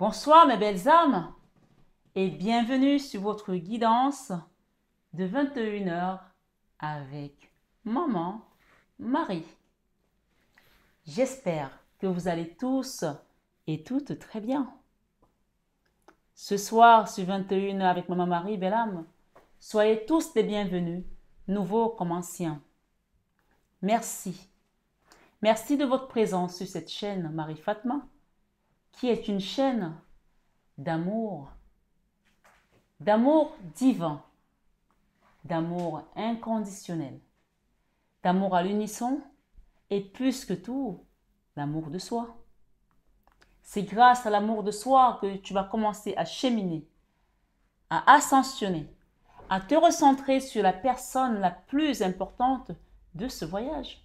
Bonsoir mes belles âmes et bienvenue sur votre guidance de 21 heures avec Maman Marie. J'espère que vous allez tous et toutes très bien. Ce soir sur 21 heures avec Maman Marie, belle âme, soyez tous les bienvenus, nouveaux comme anciens. Merci. Merci de votre présence sur cette chaîne Marie Fatma, qui est une chaîne d'amour divin, d'amour inconditionnel, d'amour à l'unisson et plus que tout, l'amour de soi. C'est grâce à l'amour de soi que tu vas commencer à cheminer, à ascensionner, à te recentrer sur la personne la plus importante de ce voyage.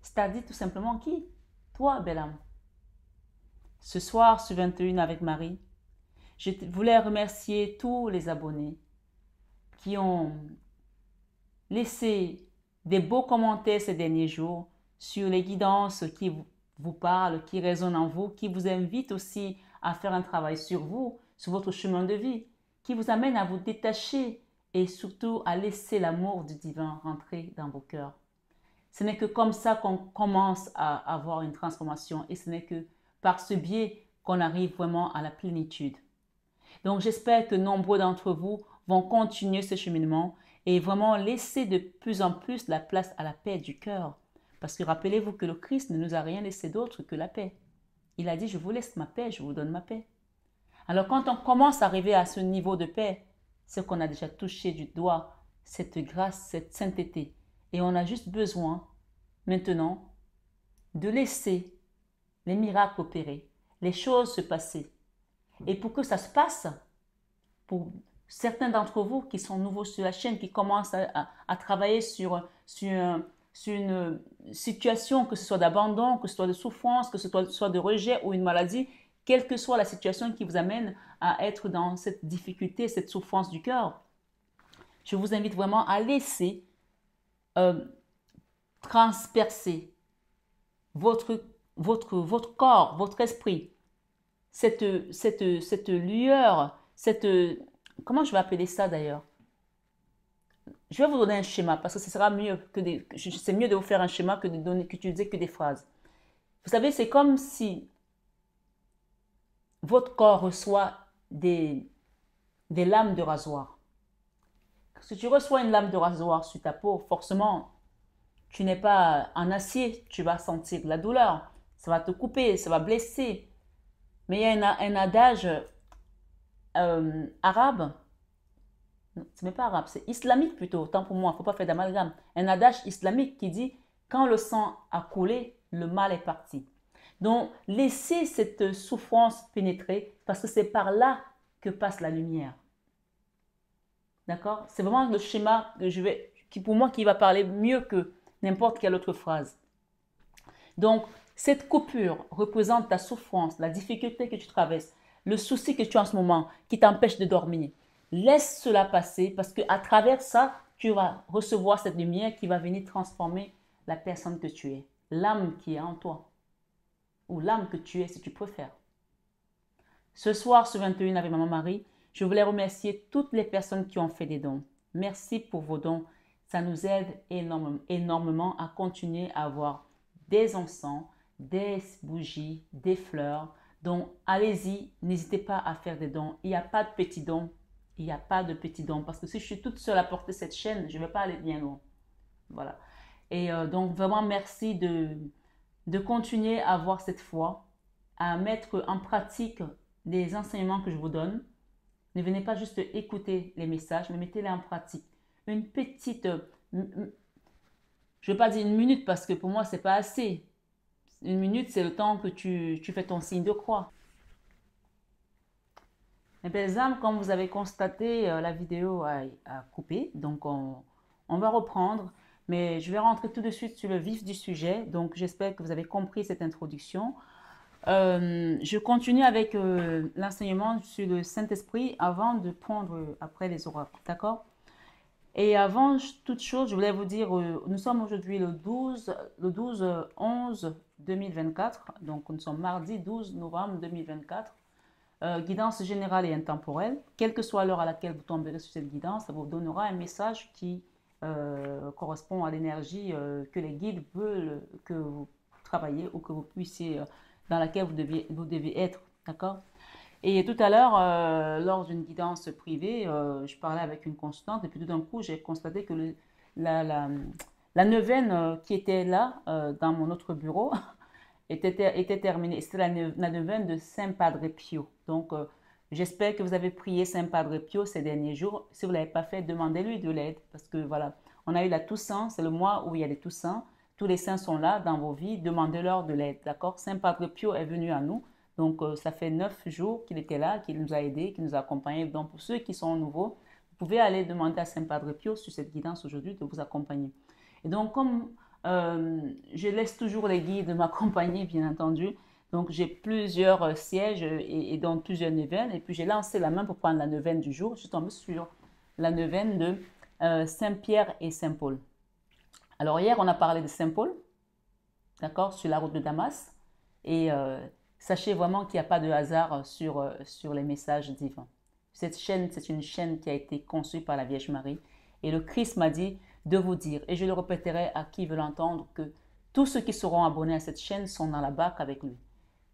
C'est-à-dire tout simplement qui? Toi, belle âme. Ce soir, sur 21 avec Marie, je voulais remercier tous les abonnés qui ont laissé des beaux commentaires ces derniers jours sur les guidances qui vous parlent, qui résonnent en vous, qui vous invitent aussi à faire un travail sur vous, sur votre chemin de vie, qui vous amène à vous détacher et surtout à laisser l'amour du divin rentrer dans vos cœurs. Ce n'est que comme ça qu'on commence à avoir une transformation et ce n'est que par ce biais qu'on arrive vraiment à la plénitude. Donc j'espère que nombreux d'entre vous vont continuer ce cheminement et vraiment laisser de plus en plus la place à la paix du cœur. Parce que rappelez-vous que le Christ ne nous a rien laissé d'autre que la paix. Il a dit, je vous laisse ma paix, je vous donne ma paix. Alors quand on commence à arriver à ce niveau de paix, c'est qu'on a déjà touché du doigt cette grâce, cette sainteté. Et on a juste besoin maintenant de laisser les miracles opérer, les choses se passer. Et pour que ça se passe, pour certains d'entre vous qui sont nouveaux sur la chaîne, qui commencent à travailler sur une situation, que ce soit d'abandon, que ce soit de souffrance, que ce soit de rejet ou une maladie, quelle que soit la situation qui vous amène à être dans cette difficulté, cette souffrance du cœur, je vous invite vraiment à laisser transpercer votre corps, votre esprit, cette lueur, comment je vais appeler ça d'ailleurs? Je vais vous donner un schéma parce que ce sera mieux c'est mieux de vous faire un schéma que d'utiliser que des phrases. Vous savez, c'est comme si votre corps reçoit des lames de rasoir. Si tu reçois une lame de rasoir sur ta peau, forcément, tu n'es pas en acier, tu vas sentir la douleur, ça va te couper, ça va blesser. Mais il y a un adage arabe, ce n'est pas arabe, c'est islamique plutôt, autant pour moi, il ne faut pas faire d'amalgame. Un adage islamique qui dit, quand le sang a coulé, le mal est parti. Donc, laissez cette souffrance pénétrer parce que c'est par là que passe la lumière. D'accord? C'est vraiment le schéma qui pour moi qui va parler mieux que n'importe quelle autre phrase. Donc, cette coupure représente ta souffrance, la difficulté que tu traverses, le souci que tu as en ce moment qui t'empêche de dormir. Laisse cela passer parce qu'à travers ça, tu vas recevoir cette lumière qui va venir transformer la personne que tu es, l'âme qui est en toi, ou l'âme que tu es si tu préfères. Ce soir, sur 21 avec Maman Marie, je voulais remercier toutes les personnes qui ont fait des dons. Merci pour vos dons. Ça nous aide énormément à continuer à avoir des encens, des bougies, des fleurs. Donc, allez-y, n'hésitez pas à faire des dons. Il n'y a pas de petits dons. Il n'y a pas de petits dons. Parce que si je suis toute seule à porter cette chaîne, je ne vais pas aller bien loin. Voilà. Et donc, vraiment, merci de continuer à avoir cette foi, à mettre en pratique les enseignements que je vous donne. Ne venez pas juste écouter les messages, mais mettez-les en pratique. Une petite, je ne vais pas dire une minute parce que pour moi, ce n'est pas assez. Une minute, c'est le temps que tu fais ton signe de croix. Mes belles âmes, comme vous avez constaté, la vidéo a coupé. Donc, on va reprendre. Mais je vais rentrer tout de suite sur le vif du sujet. Donc, j'espère que vous avez compris cette introduction. Je continue avec l'enseignement sur le Saint-Esprit avant de prendre après les oracles. D'accord? Et avant toute chose, je voulais vous dire, nous sommes aujourd'hui le 12 11 2024. Donc, nous sommes mardi 12 novembre 2024. guidance générale et intemporelle. Quelle que soit l'heure à laquelle vous tomberez sur cette guidance, ça vous donnera un message qui correspond à l'énergie que les guides veulent que vous travaillez ou que vous puissiez, dans laquelle vous devez être. D'accord? Et tout à l'heure, lors d'une guidance privée, je parlais avec une consultante et puis tout d'un coup, j'ai constaté que la neuvaine qui était là, dans mon autre bureau, était terminée. C'était la neuvaine de Saint Padre Pio. Donc, j'espère que vous avez prié Saint Padre Pio ces derniers jours. Si vous ne l'avez pas fait, demandez-lui de l'aide. Parce que voilà, on a eu la Toussaint, c'est le mois où il y a les Toussaints. Tous les saints sont là dans vos vies, demandez-leur de l'aide. D'accord? Saint Padre Pio est venu à nous. Donc, ça fait 9 jours qu'il était là, qu'il nous a aidés, qu'il nous a accompagnés. Donc, pour ceux qui sont nouveaux, vous pouvez aller demander à Saint Padre Pio sur cette guidance aujourd'hui de vous accompagner. Et donc, comme je laisse toujours les guides m'accompagner, bien entendu, donc j'ai plusieurs sièges et donc plusieurs neuvaines. Et puis, j'ai lancé la main pour prendre la neuvaine du jour. Je suis tombée sur la neuvaine de Saint-Pierre et Saint-Paul. Alors, hier, on a parlé de Saint-Paul, d'accord, sur la route de Damas. Et sachez vraiment qu'il n'y a pas de hasard sur les messages divins. Cette chaîne, c'est une chaîne qui a été conçue par la Vierge Marie. Et le Christ m'a dit de vous dire, et je le répéterai à qui veut l'entendre, que tous ceux qui seront abonnés à cette chaîne sont dans la barque avec lui.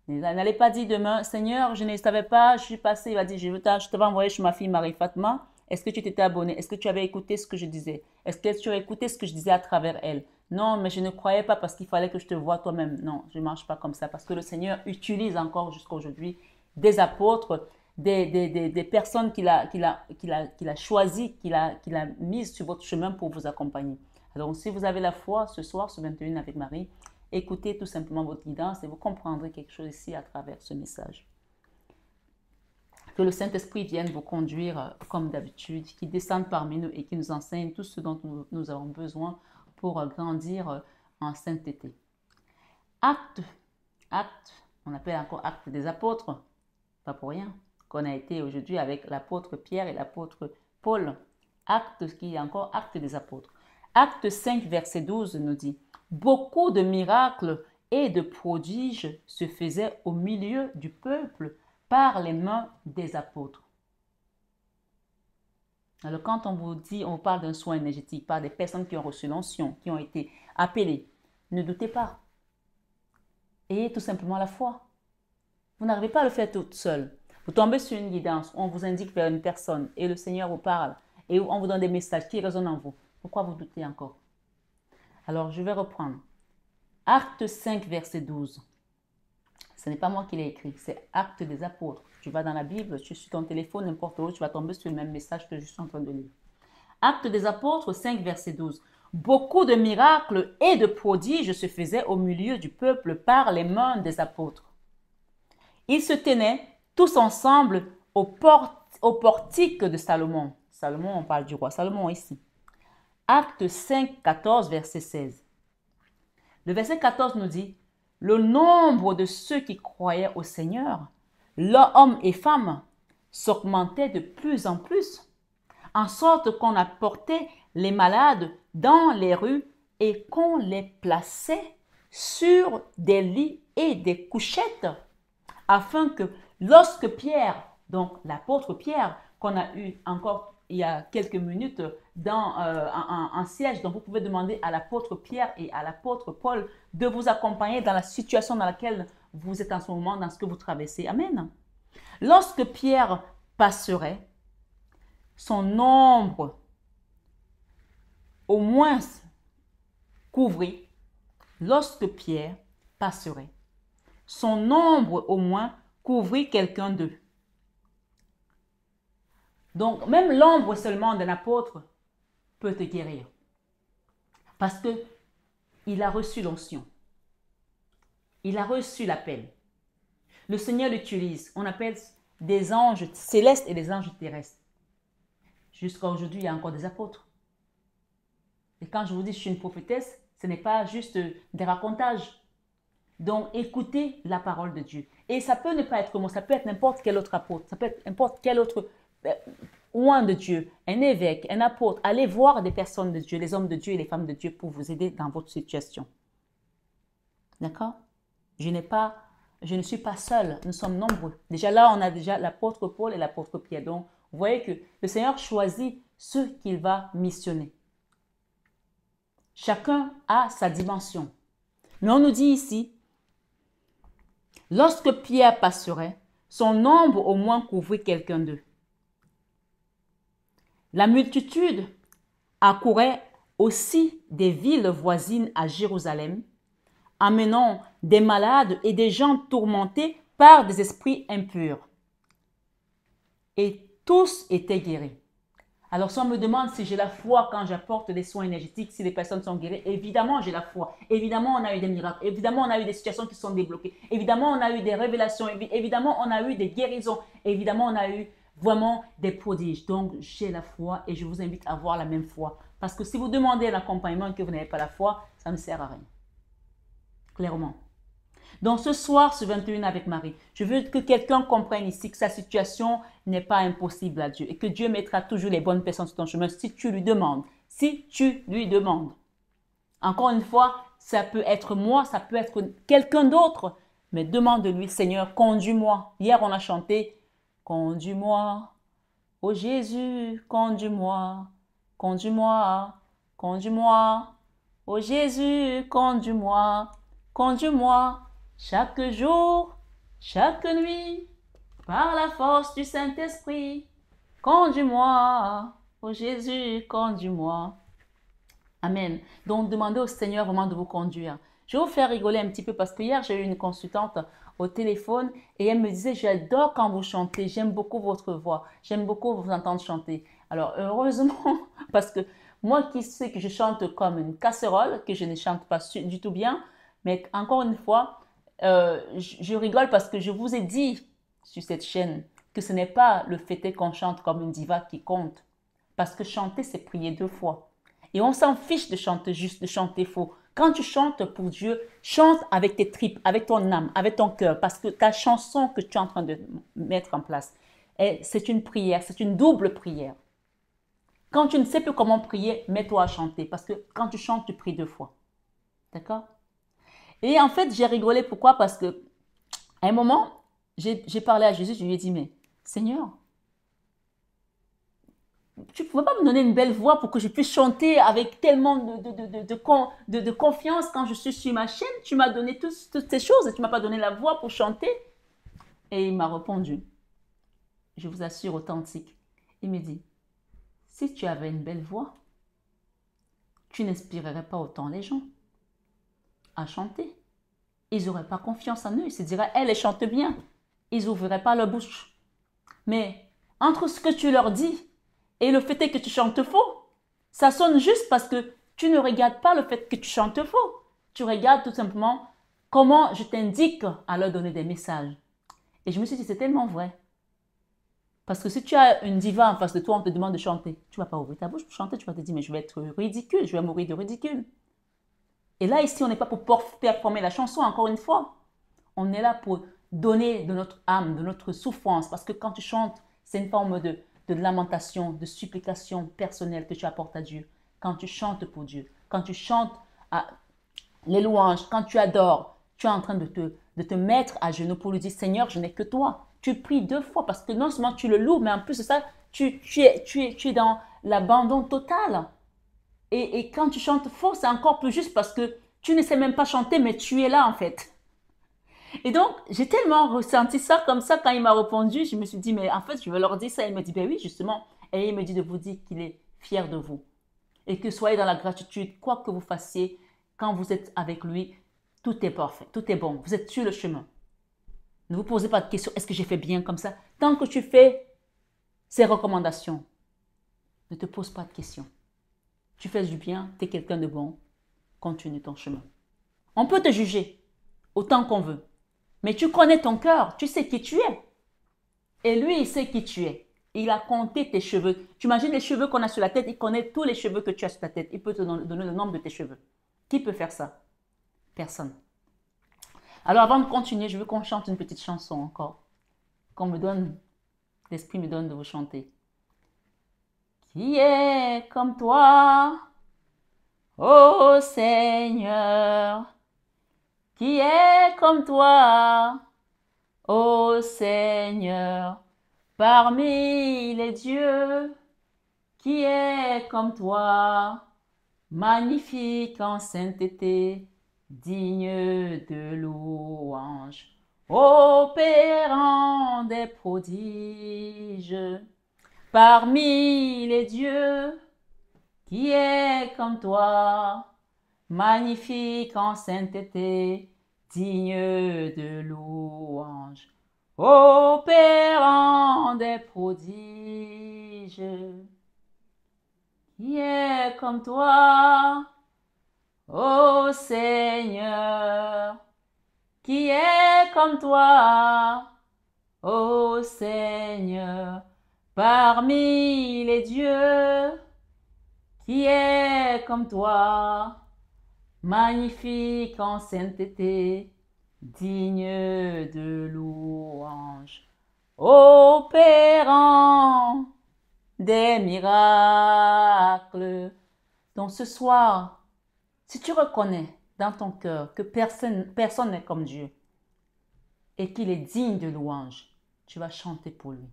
N'allez pas dire demain, Seigneur, je ne savais pas, je suis passé, il va dire, je t'avais envoyé chez ma fille Marie-Fatma. Est-ce que tu t'étais abonné? Est-ce que tu avais écouté ce que je disais? Est-ce que tu as écouté ce que je disais à travers elle? Non, mais je ne croyais pas parce qu'il fallait que je te voie toi-même. Non, je ne marche pas comme ça parce que le Seigneur utilise encore jusqu'à aujourd'hui des apôtres, des personnes qu'il a choisies, qu'il a mises sur votre chemin pour vous accompagner. Alors, si vous avez la foi ce soir, ce 21 avec Marie, écoutez tout simplement votre guidance et vous comprendrez quelque chose ici à travers ce message. Que le Saint-Esprit vienne vous conduire comme d'habitude, qu'il descende parmi nous et qu'il nous enseigne tout ce dont nous avons besoin pour grandir en sainteté. Acte, on appelle encore acte des apôtres, pas pour rien, qu'on a été aujourd'hui avec l'apôtre Pierre et l'apôtre Paul. Acte qui est encore acte des apôtres. Acte 5, verset 12 nous dit « Beaucoup de miracles et de prodiges se faisaient au milieu du peuple par les mains des apôtres. » Alors quand on vous parle d'un soin énergétique par des personnes qui ont reçu l'onction, qui ont été appelées, ne doutez pas. Ayez tout simplement la foi. Vous n'arrivez pas à le faire toute seule. Vous tombez sur une guidance, on vous indique vers une personne et le Seigneur vous parle et on vous donne des messages qui résonnent en vous. Pourquoi vous doutez encore? Alors je vais reprendre. Acte 5, verset 12. Ce n'est pas moi qui l'ai écrit, c'est Acte des apôtres. Tu vas dans la Bible, tu es sur ton téléphone, n'importe où, tu vas tomber sur le même message que je suis en train de lire. Acte des apôtres 5, verset 12. Beaucoup de miracles et de prodiges se faisaient au milieu du peuple par les mains des apôtres. Ils se tenaient tous ensemble au portique de Salomon. Salomon, on parle du roi Salomon ici. Acte 5, 14, verset 16. Le verset 14 nous dit « Le nombre de ceux qui croyaient au Seigneur, hommes et femmes, s'augmentait de plus en plus, en sorte qu'on apportait les malades dans les rues et qu'on les plaçait sur des lits et des couchettes, afin que lorsque Pierre, donc l'apôtre Pierre, qu'on a eu encore il y a quelques minutes dans un siège, donc vous pouvez demander à l'apôtre Pierre et à l'apôtre Paul de vous accompagner dans la situation dans laquelle vous êtes en ce moment, dans ce que vous traversez. Amen. Lorsque Pierre passerait, son ombre au moins couvrit, lorsque Pierre passerait, son ombre au moins couvrit quelqu'un d'eux. Donc, même l'ombre seulement d'un apôtre peut te guérir. Parce qu'il a reçu l'onction. Il a reçu l'appel. Le Seigneur l'utilise. On appelle des anges célestes et des anges terrestres. Jusqu'à aujourd'hui, il y a encore des apôtres. Et quand je vous dis je suis une prophétesse, ce n'est pas juste des racontages. Donc, écoutez la parole de Dieu. Et ça peut ne pas être moi, ça peut être n'importe quel autre apôtre, ça peut être n'importe quel autre oint de Dieu, un évêque, un apôtre. Allez voir des personnes de Dieu, les hommes de Dieu et les femmes de Dieu pour vous aider dans votre situation. D'accord? Je n'ai pas je ne suis pas seule, nous sommes nombreux. Déjà là, on a déjà l'apôtre Paul et l'apôtre Pierre. Donc, vous voyez que le Seigneur choisit ceux qu'il va missionner. Chacun a sa dimension. Mais on nous dit ici, lorsque Pierre passerait, son ombre au moins couvrit quelqu'un d'eux. La multitude accourait aussi des villes voisines à Jérusalem, amenant des malades et des gens tourmentés par des esprits impurs. Et tous étaient guéris. Alors, si on me demande si j'ai la foi quand j'apporte des soins énergétiques, si les personnes sont guéries, évidemment, j'ai la foi. Évidemment, on a eu des miracles. Évidemment, on a eu des situations qui sont débloquées. Évidemment, on a eu des révélations. Évidemment, on a eu des guérisons. Évidemment, on a eu vraiment des prodiges. Donc, j'ai la foi et je vous invite à avoir la même foi. Parce que si vous demandez un accompagnement et que vous n'avez pas la foi, ça ne sert à rien. Clairement. Donc, ce soir, ce 21 avec Marie, je veux que quelqu'un comprenne ici que sa situation n'est pas impossible à Dieu et que Dieu mettra toujours les bonnes personnes sur ton chemin si tu lui demandes. Si tu lui demandes. Encore une fois, ça peut être moi, ça peut être quelqu'un d'autre, mais demande-lui, Seigneur, conduis-moi. Hier, on a chanté, conduis-moi, ô Jésus, conduis-moi, conduis-moi, conduis-moi, ô Jésus, conduis-moi, conduis-moi. Chaque jour, chaque nuit, par la force du Saint-Esprit, conduis-moi, ô Jésus, conduis-moi. Amen. Donc, demandez au Seigneur vraiment de vous conduire. Je vais vous faire rigoler un petit peu parce que hier, j'ai eu une consultante au téléphone et elle me disait, j'adore quand vous chantez, j'aime beaucoup votre voix, j'aime beaucoup vous entendre chanter. Alors, heureusement, parce que moi qui sais que je chante comme une casserole, que je ne chante pas du tout bien, mais encore une fois, je rigole parce que je vous ai dit sur cette chaîne que ce n'est pas le fait qu'on chante comme une diva qui compte. Parce que chanter, c'est prier 2 fois. Et on s'en fiche de chanter juste, de chanter faux. Quand tu chantes pour Dieu, chante avec tes tripes, avec ton âme, avec ton cœur. Parce que ta chanson que tu es en train de mettre en place, c'est une prière, c'est une double prière. Quand tu ne sais plus comment prier, mets-toi à chanter. Parce que quand tu chantes, tu pries 2 fois. D'accord? Et en fait, j'ai rigolé. Pourquoi? Parce que à un moment, j'ai parlé à Jésus, je lui ai dit, mais Seigneur, tu ne pouvais pas me donner une belle voix pour que je puisse chanter avec tellement de confiance quand je suis sur ma chaîne. Tu m'as donné toutes ces choses et tu ne m'as pas donné la voix pour chanter. Et il m'a répondu, je vous assure, authentique. Il me dit, si tu avais une belle voix, tu n'inspirerais pas autant les gens à chanter. Ils n'auraient pas confiance en eux. Ils se diraient, elle chante bien. Ils n'ouvriraient pas leur bouche. Mais entre ce que tu leur dis et le fait est que tu chantes faux, ça sonne juste parce que tu ne regardes pas le fait que tu chantes faux. Tu regardes tout simplement comment je t'indique à leur donner des messages. Et je me suis dit, c'est tellement vrai. Parce que si tu as une diva en face de toi, on te demande de chanter. Tu ne vas pas ouvrir ta bouche pour chanter. Tu vas te dire, mais je vais être ridicule, je vais mourir de ridicule. Et là, ici, on n'est pas pour performer la chanson, encore une fois. On est là pour donner de notre âme, de notre souffrance. Parce que quand tu chantes, c'est une forme de lamentation, de supplication personnelle que tu apportes à Dieu. Quand tu chantes pour Dieu, quand tu chantes les louanges, quand tu adores, tu es en train de te mettre à genoux pour lui dire, Seigneur, je n'ai que toi. Tu pries 2 fois parce que non seulement tu le loues, mais en plus de ça, tu es dans l'abandon total. Et quand tu chantes faux, c'est encore plus juste parce que tu ne sais même pas chanter, mais tu es là en fait. Et donc, j'ai tellement ressenti ça comme ça quand il m'a répondu. Je me suis dit, mais en fait, je vais leur dire ça. Il me dit, ben oui, justement. Et il me dit de vous dire qu'il est fier de vous. Et que soyez dans la gratitude, quoi que vous fassiez, quand vous êtes avec lui, tout est parfait, tout est bon. Vous êtes sur le chemin. Ne vous posez pas de questions, est-ce que j'ai fait bien comme ça? Tant que tu fais ces recommandations, ne te pose pas de questions. Tu fais du bien, tu es quelqu'un de bon, continue ton chemin. On peut te juger autant qu'on veut. Mais tu connais ton cœur, tu sais qui tu es. Et lui, il sait qui tu es. Il a compté tes cheveux. Tu imagines les cheveux qu'on a sur la tête, il connaît tous les cheveux que tu as sur ta tête. Il peut te donner le nombre de tes cheveux. Qui peut faire ça? Personne. Alors avant de continuer, je veux qu'on chante une petite chanson encore. L'Esprit me donne de vous chanter. Qui est comme toi, ô Seigneur? Qui est comme toi? Ô Seigneur, parmi les dieux, qui est comme toi, magnifique en sainteté, digne de louange, opérant des prodiges, parmi les dieux, qui est comme toi, magnifique en sainteté, digne de louange, opérant des prodiges. Qui est comme toi, ô Seigneur? Qui est comme toi, ô Seigneur? Parmi les dieux, qui est comme toi, magnifique en sainteté, digne de louange, opérant des miracles. Donc ce soir, si tu reconnais dans ton cœur que personne n'est comme Dieu et qu'il est digne de louange, tu vas chanter pour lui.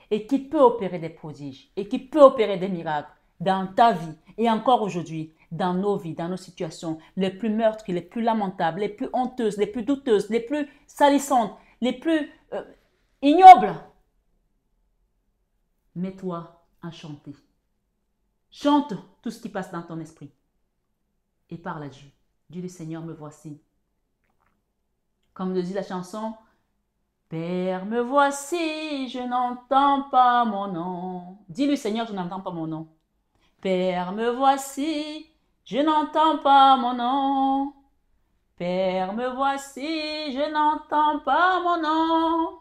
Et qu'il peut opérer des prodiges et qu'il peut opérer des miracles dans ta vie et encore aujourd'hui, dans nos vies, dans nos situations les plus meurtrières, les plus lamentables, les plus honteuses, les plus douteuses, les plus salissantes, les plus ignobles. Mets-toi à chanter. Chante tout ce qui passe dans ton esprit. Et parle à Dieu. Dis-lui, Seigneur, me voici. Comme le dit la chanson, Père, me voici, je n'entends pas mon nom. Dis-lui, Seigneur, je n'entends pas mon nom. Père, me voici, je n'entends pas mon nom. Père, me voici, je n'entends pas mon nom.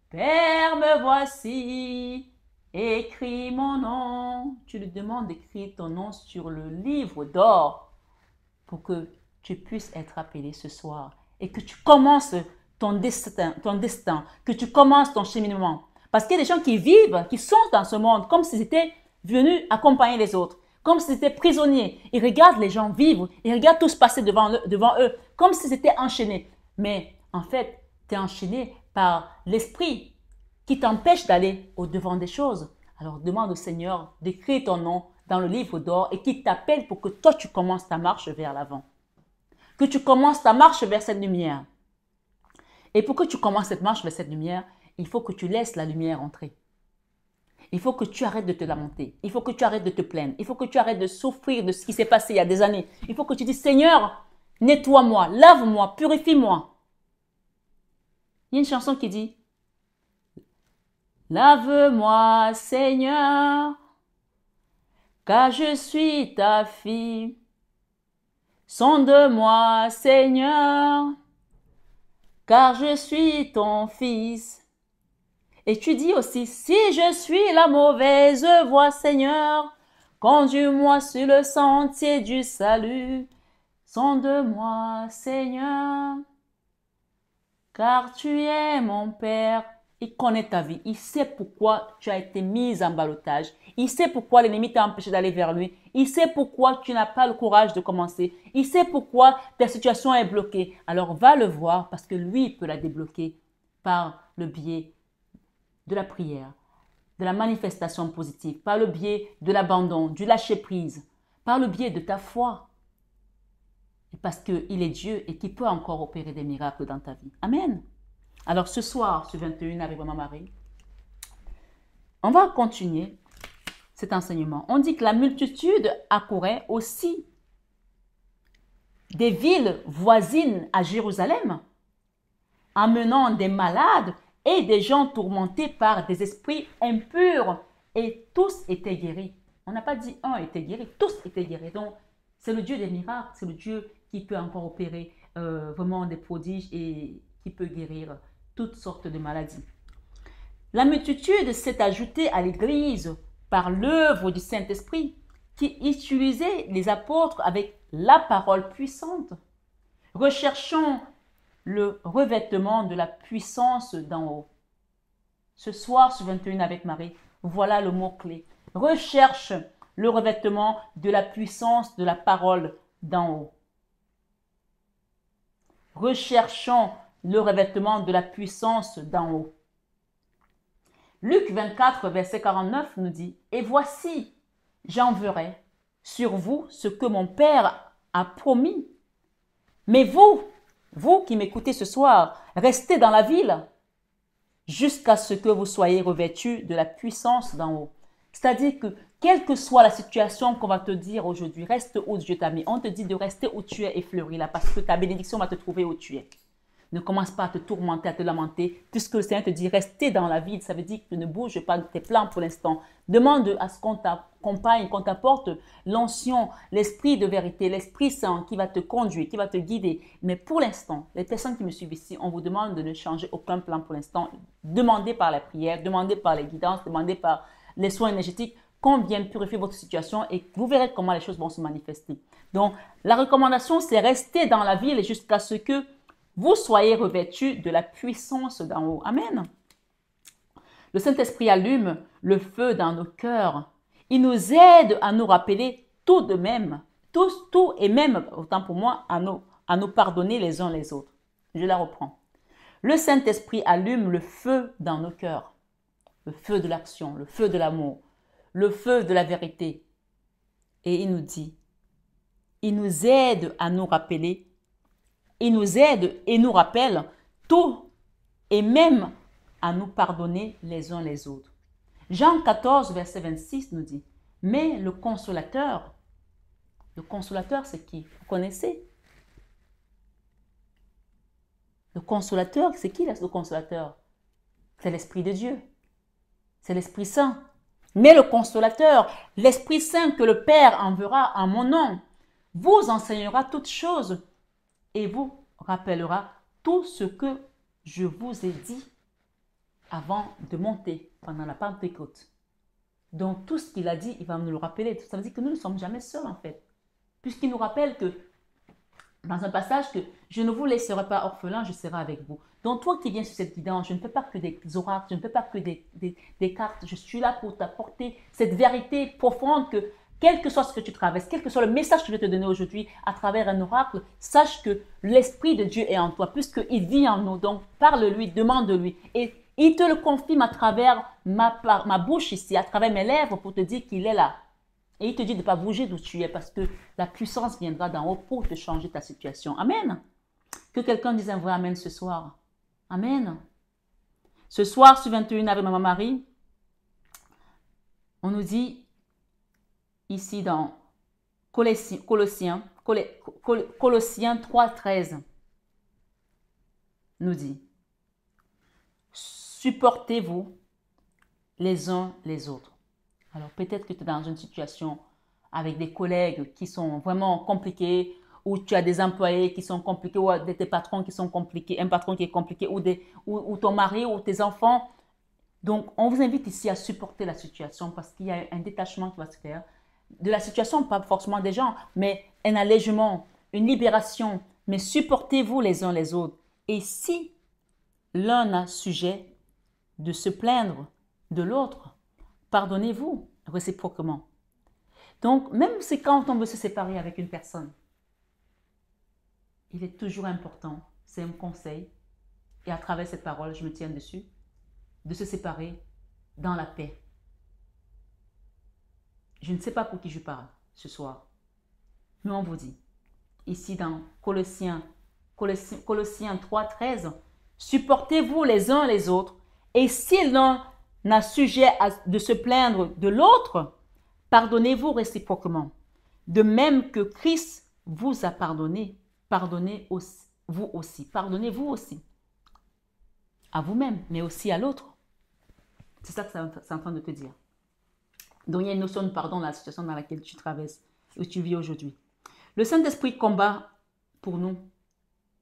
Père, me voici, écris mon nom. Tu lui demandes d'écrire ton nom sur le livre d'or pour que tu puisses être appelé ce soir et que tu commences ton destin, que tu commences ton cheminement. Parce qu'il y a des gens qui vivent, qui sont dans ce monde comme s'ils étaient venus accompagner les autres, comme s'ils étaient prisonniers. Ils regardent les gens vivre, ils regardent tout se passer devant eux, comme s'ils étaient enchaînés. Mais en fait, tu es enchaîné par l'esprit qui t'empêche d'aller au-devant des choses. Alors demande au Seigneur d'écrire ton nom dans le livre d'or et qu'il t'appelle pour que toi tu commences ta marche vers l'avant. Que tu commences ta marche vers cette lumière. Et pour que tu commences cette marche vers cette lumière, il faut que tu laisses la lumière entrer. Il faut que tu arrêtes de te lamenter. Il faut que tu arrêtes de te plaindre. Il faut que tu arrêtes de souffrir de ce qui s'est passé il y a des années. Il faut que tu dises, Seigneur, nettoie-moi, lave-moi, purifie-moi. Il y a une chanson qui dit, lave-moi, Seigneur, car je suis ta fille. Sonde-moi, Seigneur, car je suis ton fils. Et tu dis aussi, si je suis la mauvaise voie, Seigneur, conduis-moi sur le sentier du salut. Sonde-moi, Seigneur, car tu es mon Père. Il connaît ta vie. Il sait pourquoi tu as été mise en ballottage. Il sait pourquoi l'ennemi t'a empêché d'aller vers lui. Il sait pourquoi tu n'as pas le courage de commencer. Il sait pourquoi ta situation est bloquée. Alors va le voir parce que lui peut la débloquer par le biais de la prière, de la manifestation positive, par le biais de l'abandon, du lâcher-prise, par le biais de ta foi. Et parce qu'il est Dieu et qu'il peut encore opérer des miracles dans ta vie. Amen. Alors ce soir, ce 21 avec Maman Marie, on va continuer cet enseignement. On dit que la multitude accourait aussi des villes voisines à Jérusalem, amenant des malades et des gens tourmentés par des esprits impurs. Et tous étaient guéris. On n'a pas dit un était guéri, tous étaient guéris. Donc, c'est le Dieu des miracles, c'est le Dieu qui peut encore opérer vraiment des prodiges et qui peut guérir toutes sortes de maladies. La multitude s'est ajoutée à l'Église par l'œuvre du Saint-Esprit qui utilisait les apôtres avec la parole puissante. Recherchons le revêtement de la puissance d'en haut. Ce soir, sur 21 avec Marie, voilà le mot-clé. Recherche le revêtement de la puissance de la parole d'en haut. Recherchons le revêtement de la puissance d'en haut. Luc 24, verset 49 nous dit, « Et voici, j'enverrai sur vous ce que mon Père a promis. Mais vous qui m'écoutez ce soir, restez dans la ville jusqu'à ce que vous soyez revêtus de la puissance d'en haut. » C'est-à-dire que, quelle que soit la situation qu'on va te dire aujourd'hui, reste où Dieu t'a mis. On te dit de rester où tu es et fleurir là, parce que ta bénédiction va te trouver où tu es. Ne commence pas à te tourmenter, à te lamenter, puisque le Seigneur te dit rester dans la ville. Ça veut dire que ne bouge pas de tes plans pour l'instant. Demande à ce qu'on t'accompagne, qu'on t'apporte l'onction, l'esprit de vérité, l'Esprit Saint qui va te conduire, qui va te guider. Mais pour l'instant, les personnes qui me suivent ici, on vous demande de ne changer aucun plan pour l'instant. Demandez par la prière, demandez par les guidances, demandez par les soins énergétiques qu'on vienne purifier votre situation et vous verrez comment les choses vont se manifester. Donc, la recommandation, c'est rester dans la ville jusqu'à ce que vous soyez revêtus de la puissance d'en haut. Amen. Le Saint-Esprit allume le feu dans nos cœurs. Il nous aide à nous rappeler tout de même, tout et même, autant pour moi, à nous pardonner les uns les autres. Je la reprends. Le Saint-Esprit allume le feu dans nos cœurs. Le feu de l'action, le feu de l'amour, le feu de la vérité. Et il nous dit, il nous aide à nous rappeler. Il nous aide et nous rappelle tout et même à nous pardonner les uns les autres. Jean 14, verset 26 nous dit, « Mais le consolateur c'est qui? Vous connaissez? Le consolateur, c'est qui le consolateur? C'est l'Esprit de Dieu. C'est l'Esprit Saint. Mais le consolateur, l'Esprit Saint que le Père enverra en mon nom, vous enseignera toutes choses et vous rappellera tout ce que je vous ai dit avant de monter pendant la Pentecôte. » Donc tout ce qu'il a dit, il va nous le rappeler. Ça veut dire que nous ne sommes jamais seuls en fait. Puisqu'il nous rappelle que, dans un passage, que je ne vous laisserai pas orphelin, je serai avec vous. Donc toi qui viens sur cette guidance, je ne fais pas que des oracles, je ne fais pas que des cartes. Je suis là pour t'apporter cette vérité profonde que, quel que soit ce que tu traverses, quel que soit le message que je vais te donner aujourd'hui à travers un oracle, sache que l'Esprit de Dieu est en toi, puisqu'il vit en nous. Donc parle-lui, demande-lui. Et il te le confirme à travers ma bouche ici, à travers mes lèvres pour te dire qu'il est là. Et il te dit de ne pas bouger d'où tu es parce que la puissance viendra d'en haut pour te changer ta situation. Amen. Que quelqu'un dise un vrai amen ce soir. Amen. Ce soir, sur 21 avec Maman Marie, on nous dit ici dans Colossiens 3,13 nous dit, supportez-vous les uns les autres. Alors peut-être que tu es dans une situation avec des collègues qui sont vraiment compliqués, ou tu as des employés qui sont compliqués, ou des patrons qui sont compliqués, un patron qui est compliqué, ou ton mari, ou tes enfants. Donc on vous invite ici à supporter la situation parce qu'il y a un détachement qui va se faire de la situation, pas forcément des gens, mais un allègement, une libération. Mais supportez-vous les uns les autres. Et si l'un a sujet de se plaindre de l'autre, pardonnez-vous réciproquement. Donc, même si quand on veut se séparer avec une personne, il est toujours important, c'est un conseil, et à travers cette parole, je me tiens dessus, de se séparer dans la paix. Je ne sais pas pour qui je parle ce soir, mais on vous dit, ici dans Colossiens 3,13, supportez-vous les uns les autres, et si l'un n'a sujet de se plaindre de l'autre, pardonnez-vous réciproquement. De même que Christ vous a pardonné, pardonnez-vous aussi. Pardonnez-vous aussi. À vous-même, mais aussi à l'autre. C'est ça que c'est en train de te dire. Donc il y a une notion de pardon dans la situation dans laquelle tu traverses, où tu vis aujourd'hui. Le Saint-Esprit combat pour nous,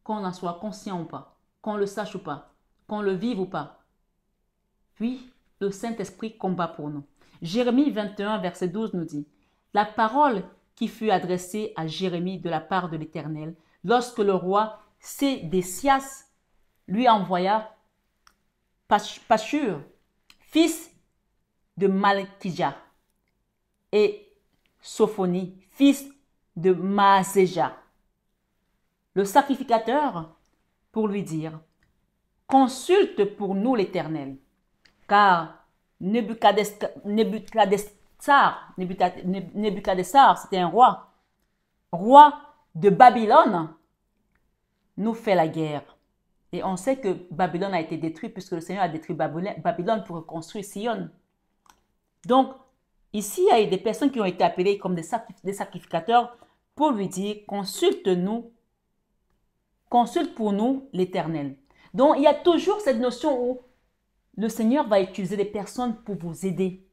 qu'on en soit conscient ou pas, qu'on le sache ou pas, qu'on le vive ou pas. Puis, le Saint-Esprit combat pour nous. Jérémie 21, verset 12 nous dit, « La parole qui fut adressée à Jérémie de la part de l'Éternel, lorsque le roi Sédécias lui envoya Pashur, fils de Malkija, et Sophonie, fils de Maaséja, le sacrificateur, pour lui dire, consulte pour nous l'Éternel, car Nebuchadnezzar, c'était un roi de Babylone, nous fait la guerre. Et on sait que Babylone a été détruite puisque le Seigneur a détruit Babylone pour reconstruire Sion. Donc, ici, il y a des personnes qui ont été appelées comme des sacrificateurs pour lui dire, consulte pour nous l'Éternel. Donc, il y a toujours cette notion où le Seigneur va utiliser des personnes pour vous aider.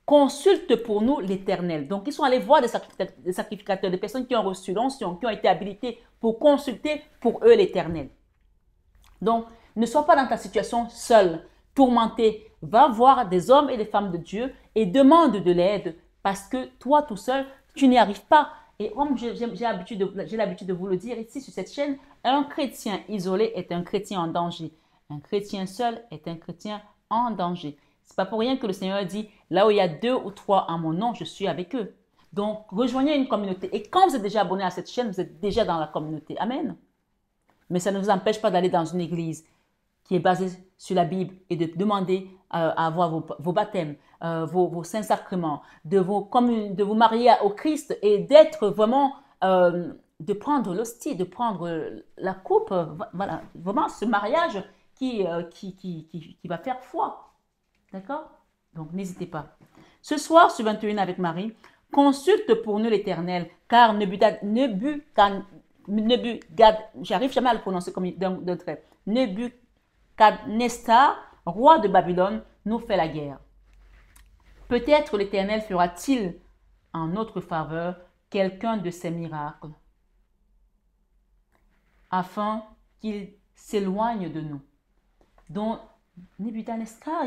Consulte pour nous l'Éternel. Donc, ils sont allés voir des sacrificateurs, des personnes qui ont reçu l'onction, qui ont été habilitées pour consulter pour eux l'Éternel. Donc, ne sois pas dans ta situation seule, tourmentée. Va voir des hommes et des femmes de Dieu et demande de l'aide parce que toi, tout seul, tu n'y arrives pas. Et comme j'ai l'habitude de vous le dire ici sur cette chaîne, un chrétien isolé est un chrétien en danger. Un chrétien seul est un chrétien en danger. Ce n'est pas pour rien que le Seigneur dit, là où il y a 2 ou 3 en mon nom, je suis avec eux. Donc, rejoignez une communauté. Et quand vous êtes déjà abonné à cette chaîne, vous êtes déjà dans la communauté. Amen. Mais ça ne vous empêche pas d'aller dans une église qui est basée sur la Bible et de demander à avoir vos baptêmes, vos saints sacrements, de vous marier au Christ et d'être vraiment, de prendre l'hostie, de prendre la coupe. Voilà, vraiment ce mariage qui va faire foi. D'accord? Donc, n'hésitez pas. Ce soir, sur 21 avec Marie, consulte pour nous l'Éternel, car j'arrive jamais à le prononcer comme d'un trait. Nebuchadnezzar, roi de Babylone, nous fait la guerre. Peut-être l'Éternel fera-t-il en notre faveur quelqu'un de ses miracles, afin qu'il s'éloigne de nous. Donc, Nebuchadnezzar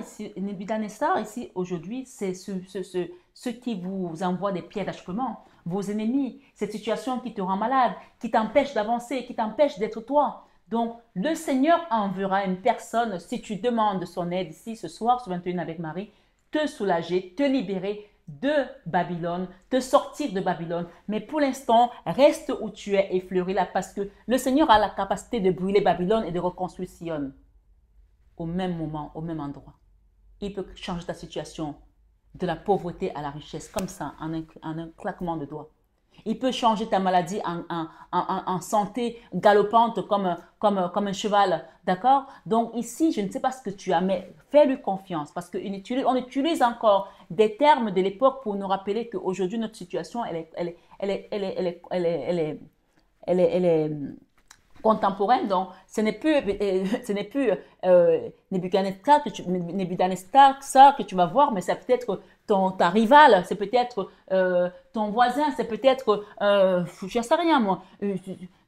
ici aujourd'hui, c'est ceux qui vous envoient des pierres d'achoppement, vos ennemis, cette situation qui te rend malade, qui t'empêche d'avancer, qui t'empêche d'être toi. Donc, le Seigneur enverra une personne, si tu demandes son aide ici ce soir, sur 21 avec Marie, te soulager, te libérer de Babylone, te sortir de Babylone. Mais pour l'instant, reste où tu es effleuré là, parce que le Seigneur a la capacité de brûler Babylone et de reconstruire Sion. Au même moment, au même endroit. Il peut changer ta situation de la pauvreté à la richesse, comme ça, en un claquement de doigts. Il peut changer ta maladie en santé galopante comme un cheval, d'accord? Donc ici, je ne sais pas ce que tu as, mais fais-lui confiance parce qu'on utilise encore des termes de l'époque pour nous rappeler qu'aujourd'hui, notre situation, elle est contemporaine, donc ce n'est plus Nebuchadnezzar que tu vas voir, mais c'est peut-être ta rivale, c'est peut-être ton voisin, c'est peut-être, je ne sais rien moi,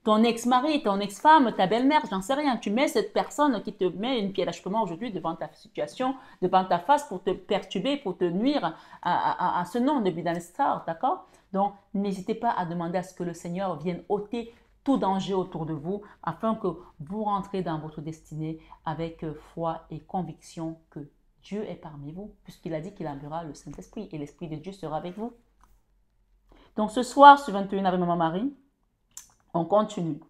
ton ex-mari, ton ex-femme, ta belle-mère, j'en sais rien. Tu mets cette personne qui te met une pierre d'achoppement aujourd'hui devant ta situation, devant ta face pour te perturber, pour te nuire à ce nom de Nebuchadnezzar, d'accord? Donc, n'hésitez pas à demander à ce que le Seigneur vienne ôter tout danger autour de vous afin que vous rentrez dans votre destinée avec foi et conviction que Dieu est parmi vous, puisqu'il a dit qu'il enverra le Saint-Esprit et l'Esprit de Dieu sera avec vous. Donc ce soir, sur 21 avec Maman Marie, on continue.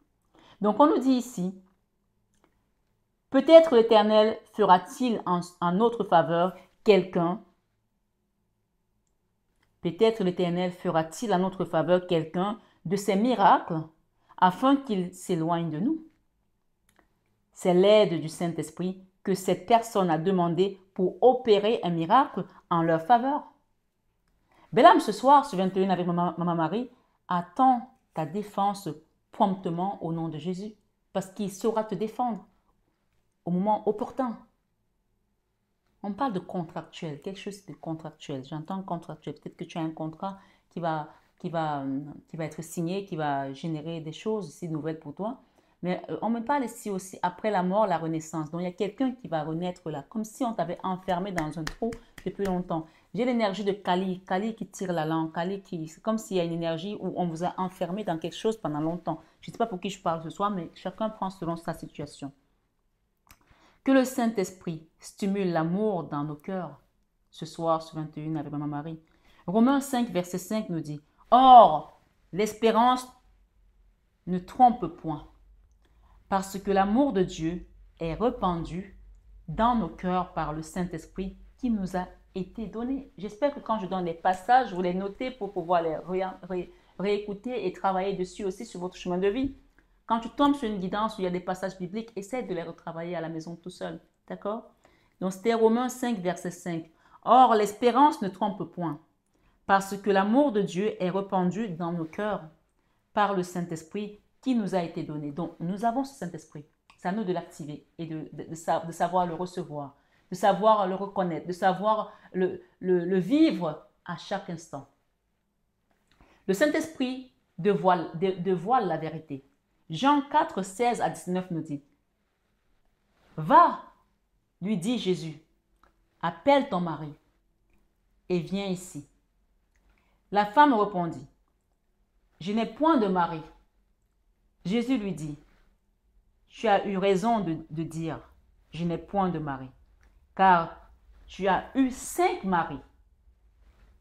Donc on nous dit ici, peut-être l'Éternel fera-t-il en notre faveur quelqu'un. Peut-être l'Éternel fera-t-il en notre faveur quelqu'un de ses miracles afin qu'il s'éloigne de nous. C'est l'aide du Saint-Esprit que cette personne a demandé pour opérer un miracle en leur faveur. Belle-âme, ce soir, sur 21 avec Maman Marie, attends ta défense promptement au nom de Jésus, parce qu'il saura te défendre au moment opportun. On parle de contractuel, quelque chose de contractuel. J'entends contractuel. Peut-être que tu as un contrat qui va être signé, qui va générer des choses aussi nouvelles pour toi. Mais on me parle ici aussi, après la mort, la renaissance. Donc, il y a quelqu'un qui va renaître là, comme si on t'avait enfermé dans un trou depuis longtemps. J'ai l'énergie de Kali qui tire la langue, c'est comme s'il y a une énergie où on vous a enfermé dans quelque chose pendant longtemps. Je ne sais pas pour qui je parle ce soir, mais chacun prend selon sa situation. Que le Saint-Esprit stimule l'amour dans nos cœurs. Ce soir, sur 21 avec Maman Marie. Romains 5, verset 5 nous dit, « Or, l'espérance ne trompe point, parce que l'amour de Dieu est répandu dans nos cœurs par le Saint-Esprit qui nous a été donné. J'espère que quand je donne les passages, vous les notez pour pouvoir les réécouter et travailler dessus aussi sur votre chemin de vie. Quand tu tombes sur une guidance où il y a des passages bibliques, essaie de les retravailler à la maison tout seul. D'accord? Donc, c'était Romains 5, verset 5. Or, l'espérance ne trompe point, parce que l'amour de Dieu est répandu dans nos cœurs par le Saint-Esprit qui nous a été donné. Donc, nous avons ce Saint-Esprit. C'est à nous de l'activer et de savoir le recevoir, de savoir le reconnaître, de savoir le vivre à chaque instant. Le Saint-Esprit dévoile la vérité. Jean 4, 16 à 19 nous dit, « Va, lui dit Jésus, appelle ton mari et viens ici. » La femme répondit, « Je n'ai point de mari. » Jésus lui dit, « Tu as eu raison de dire, je n'ai point de mari, car tu as eu 5 maris,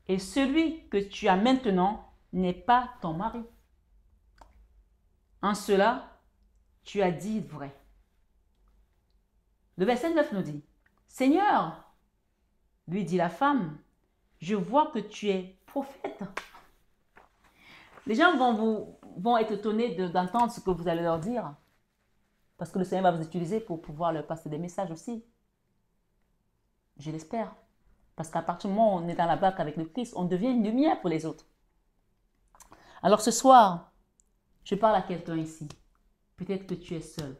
et celui que tu as maintenant n'est pas ton mari. En cela, tu as dit vrai. » Le verset 9 nous dit, « Seigneur, lui dit la femme, je vois que tu es prophète. » Les gens vont être étonnés d'entendre ce que vous allez leur dire, parce que le Seigneur va vous utiliser pour pouvoir leur passer des messages aussi. Je l'espère. Parce qu'à partir du moment où on est dans la barque avec le Christ, on devient une lumière pour les autres. Alors ce soir, je parle à quelqu'un ici. Peut-être que tu es seul.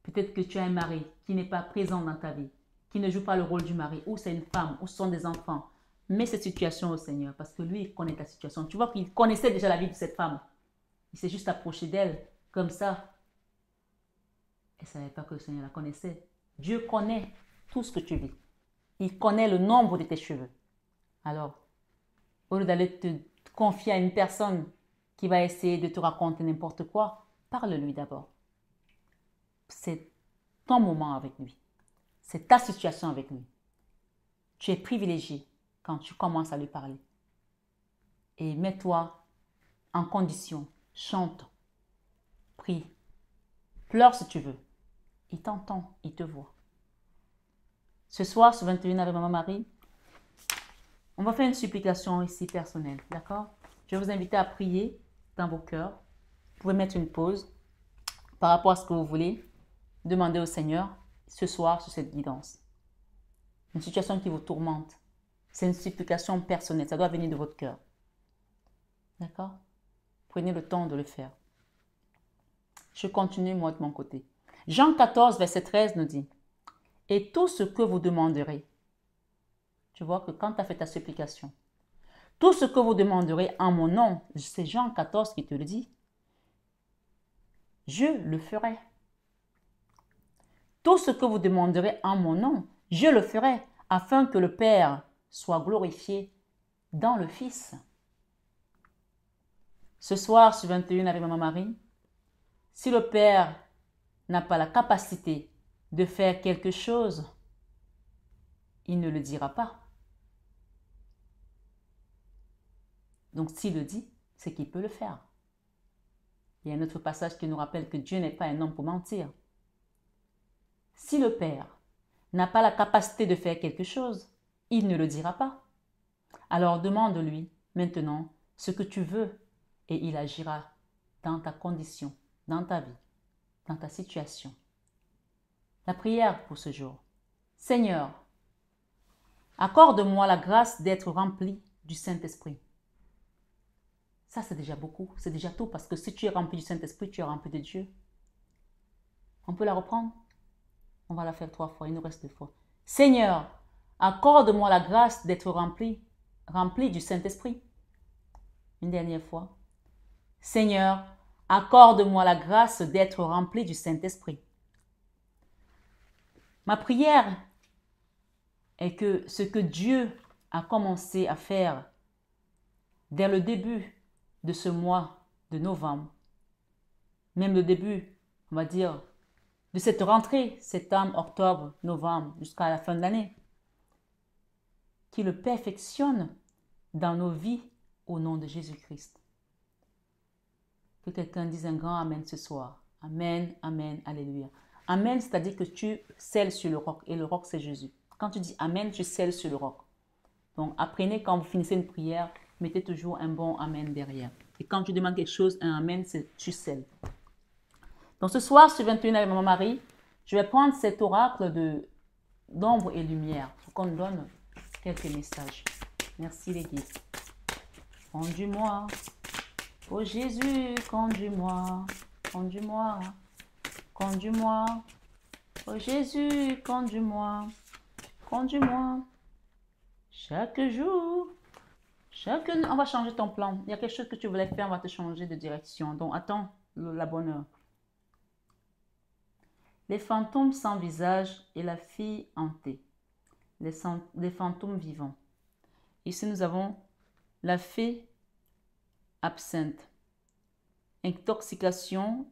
Peut-être que tu as un mari qui n'est pas présent dans ta vie, qui ne joue pas le rôle du mari, ou c'est une femme, ou ce sont des enfants. Mets cette situation au Seigneur, parce que lui, il connaît ta situation. Tu vois qu'il connaissait déjà la vie de cette femme. Il s'est juste approché d'elle, comme ça. Elle ne savait pas que le Seigneur la connaissait. Dieu connaît tout ce que tu vis. Il connaît le nombre de tes cheveux. Alors, au lieu d'aller te confier à une personne qui va essayer de te raconter n'importe quoi, parle-lui d'abord. C'est ton moment avec lui. C'est ta situation avec lui. Tu es privilégié quand tu commences à lui parler. Et mets-toi en condition. Chante. Prie. Pleure si tu veux. Il t'entend, il te voit. Ce soir, ce 21 avec Maman Marie, on va faire une supplication ici personnelle, d'accord? Je vais vous inviter à prier dans vos cœurs. Vous pouvez mettre une pause par rapport à ce que vous voulez demander au Seigneur ce soir sur cette guidance. Une situation qui vous tourmente. C'est une supplication personnelle, ça doit venir de votre cœur. D'accord? Prenez le temps de le faire. Je continue moi de mon côté. Jean 14, verset 13 nous dit, « Et tout ce que vous demanderez, » tu vois que quand tu as fait ta supplication, « tout ce que vous demanderez en mon nom, » c'est Jean 14 qui te le dit, « je le ferai. » Tout ce que vous demanderez en mon nom, je le ferai, afin que le Père soit glorifié dans le Fils. Ce soir, sur 21 avec Maman Marie, si le Père n'a pas la capacité de faire quelque chose, il ne le dira pas. Donc s'il le dit, c'est qu'il peut le faire. Il y a un autre passage qui nous rappelle que Dieu n'est pas un homme pour mentir. Si le Père n'a pas la capacité de faire quelque chose, il ne le dira pas. Alors demande-lui maintenant ce que tu veux et il agira dans ta condition, dans ta vie, dans ta situation. La prière pour ce jour. Seigneur, accorde-moi la grâce d'être rempli du Saint-Esprit. Ça, c'est déjà beaucoup, c'est déjà tout, parce que si tu es rempli du Saint-Esprit, tu es rempli de Dieu. On peut la reprendre? On va la faire 3 fois, il nous reste 2 fois. Seigneur, accorde-moi la grâce d'être rempli du Saint-Esprit. Une dernière fois. Seigneur, accorde-moi la grâce d'être rempli du Saint-Esprit. Ma prière est que ce que Dieu a commencé à faire dès le début de ce mois de novembre, même le début, on va dire, de cette rentrée, septembre, octobre, novembre, jusqu'à la fin de l'année, qu'il le perfectionne dans nos vies au nom de Jésus-Christ. Que quelqu'un dise un grand Amen ce soir. Amen, Amen, Alléluia. Amen, c'est-à-dire que tu scelles sur le roc et le roc, c'est Jésus. Quand tu dis Amen, tu scelles sur le roc. Donc, apprenez quand vous finissez une prière, mettez toujours un bon Amen derrière. Et quand tu demandes quelque chose, un Amen, c'est tu scelles. Donc, ce soir, sur 21 avec Maman Marie, je vais prendre cet oracle d'ombre et lumière pour qu'on donne quelques messages. Merci les guides. Conduis-moi. Oh Jésus, conduis-moi. Conduis-moi. Conduis-moi. Oh Jésus, conduis-moi. Conduis-moi. Chaque jour. On va changer ton plan. Il y a quelque chose que tu voulais faire, on va te changer de direction. Donc, attends la bonne heure. Les fantômes sans visage et la fille hantée. Les fantômes vivants. Ici, nous avons la fée absinthe. Intoxication,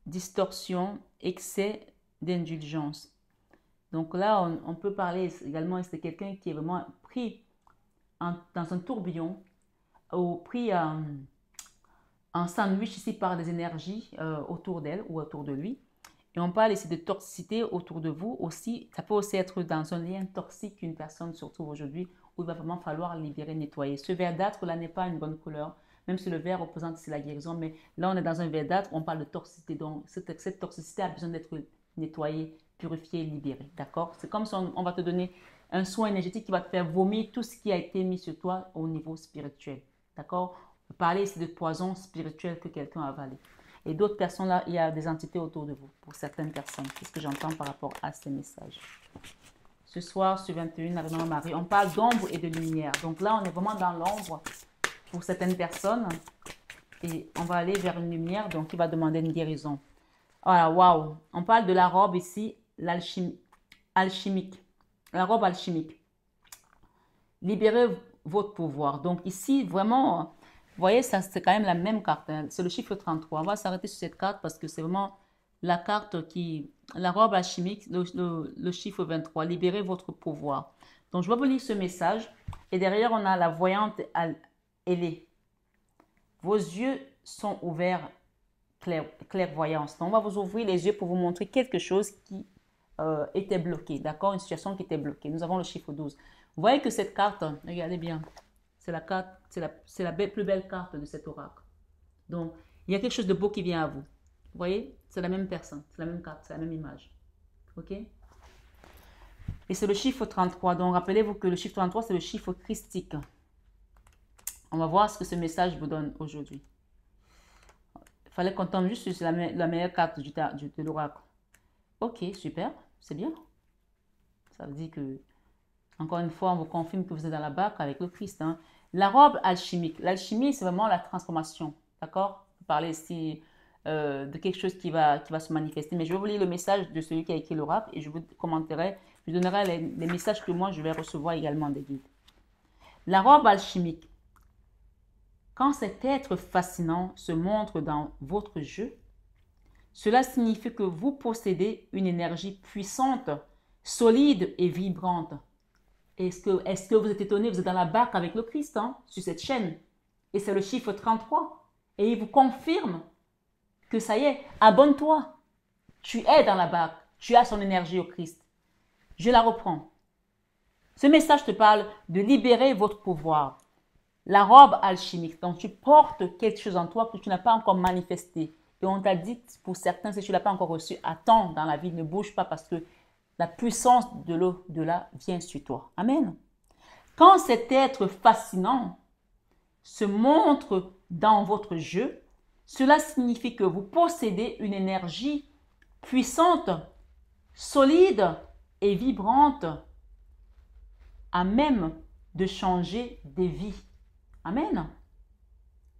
distorsion, excès d'indulgence. Donc là, on peut parler également de quelqu'un qui est vraiment pris dans un tourbillon ou pris en sandwich ici par des énergies autour d'elle ou autour de lui. Et on parle ici de toxicité autour de vous aussi. Ça peut aussi être dans un lien toxique qu'une personne se retrouve aujourd'hui où il va vraiment falloir libérer, nettoyer. Ce verdâtre là n'est pas une bonne couleur, même si le vert représente la guérison. Mais là, on est dans un verdâtre, on parle de toxicité. Donc, cette toxicité a besoin d'être nettoyée, purifiée, libérée. D'accord? C'est comme si on va te donner un soin énergétique qui va te faire vomir tout ce qui a été mis sur toi au niveau spirituel. D'accord? On peut parler ici de poison spirituel que quelqu'un a avalé. Et d'autres personnes là, il y a des entités autour de vous, pour certaines personnes. C'est ce que j'entends par rapport à ces messages. Ce soir, sur 21 avec Maman Marie, on parle d'ombre et de lumière. Donc là, on est vraiment dans l'ombre pour certaines personnes. Et on va aller vers une lumière, donc qui va demander une guérison. Voilà, waouh. On parle de la robe ici, alchimique. La robe alchimique. Libérez votre pouvoir. Donc ici, vraiment... Vous voyez, ça c'est quand même la même carte. Hein. C'est le chiffre 33. On va s'arrêter sur cette carte parce que c'est vraiment la carte qui... La robe alchimique, le chiffre 23. Libérez votre pouvoir. Donc, je vais vous lire ce message. Et derrière, on a la voyante ailée. Vos yeux sont ouverts, clairvoyance. Donc, on va vous ouvrir les yeux pour vous montrer quelque chose qui était bloqué. D'accord? Une situation qui était bloquée. Nous avons le chiffre 12. Vous voyez que cette carte, regardez bien. C'est la carte, c'est la plus belle carte de cet oracle. Donc, il y a quelque chose de beau qui vient à vous. Vous voyez, c'est la même personne, c'est la même carte, c'est la même image. OK? Et c'est le chiffre 33. Donc, rappelez-vous que le chiffre 33, c'est le chiffre christique. On va voir ce que ce message vous donne aujourd'hui. Il fallait qu'on tombe juste sur la meilleure carte de l'oracle. OK, super, c'est bien. Ça veut dire que, encore une fois, on vous confirme que vous êtes dans la barque avec le Christ. Hein. La robe alchimique. L'alchimie, c'est vraiment la transformation. D'accord? Vous parlez ici de quelque chose qui va se manifester. Mais je vais vous lire le message de celui qui a écrit l'oracle et je vous commenterai, je vous donnerai les messages que moi, je vais recevoir également des guides. La robe alchimique. Quand cet être fascinant se montre dans votre jeu, cela signifie que vous possédez une énergie puissante, solide et vibrante. Est-ce que vous êtes étonné, vous êtes dans la barque avec le Christ, hein, sur cette chaîne. Et c'est le chiffre 33. Et il vous confirme que ça y est, abonne-toi. Tu es dans la barque. Tu as son énergie au Christ. Je la reprends. Ce message te parle de libérer votre pouvoir. La robe alchimique. Donc tu portes quelque chose en toi que tu n'as pas encore manifesté. Et on t'a dit, pour certains, si tu ne l'as pas encore reçu, attends dans la vie, ne bouge pas parce que la puissance de l'au-delà vient sur toi. Amen. Quand cet être fascinant se montre dans votre jeu, cela signifie que vous possédez une énergie puissante, solide et vibrante, à même de changer des vies. Amen.